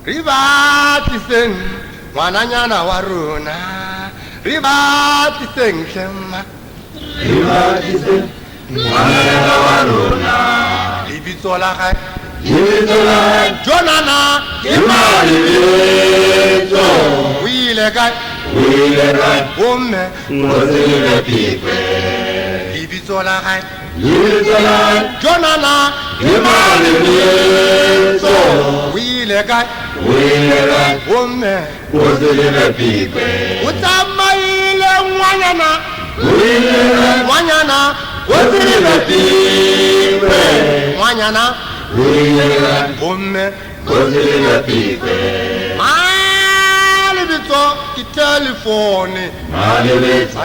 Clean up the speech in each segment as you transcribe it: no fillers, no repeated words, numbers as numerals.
Ribatiseng Wananyana Waruna Ribatiseng Shema Ribatiseng Wananyana Waruna Libitola Hai Libitola Jonana Kimali Vito Wile Gai Umme Mozile Pipe Libitola Hai Libitola Jonana Kimali Vito Wile Gai Umme Mozile Pipe Utamaile Wanyana Wanyana Mozile Pipe Wanyana Umme Mozile Pipe Malibito ki telefoni Malibito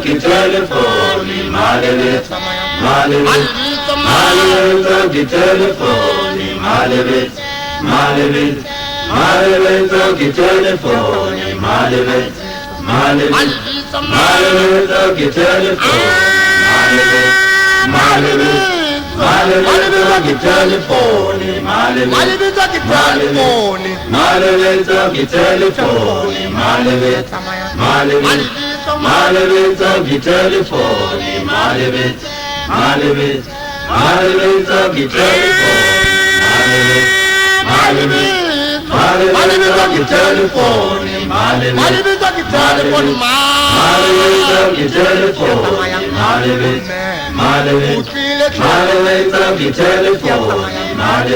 ki telefoni Malibito ki telefoni Malibito ki telefoni Malibito ki telefoni Malibito ki telefoni Malibito ki telefoni Malibito ki telefoni Malibito ki telefoni Malibito ki telefoni Utile Malibito ki telefoni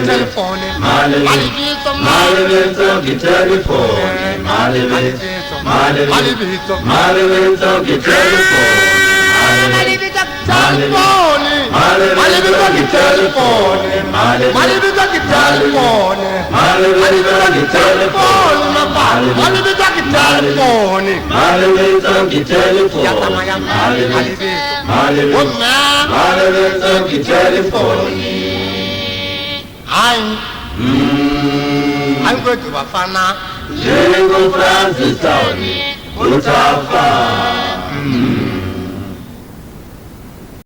telefoni Malibito ki telefoni Malibito ki telefoni telefoni Malibito ki telefoni Malibito ki telefoni Malibito ki telefoni Malibito ki telefoni Malibito ki telefoni Yatamaya Malibito Malibito ki telefoni Hai Hai kwetu bafana Jengo Francis Town Utafa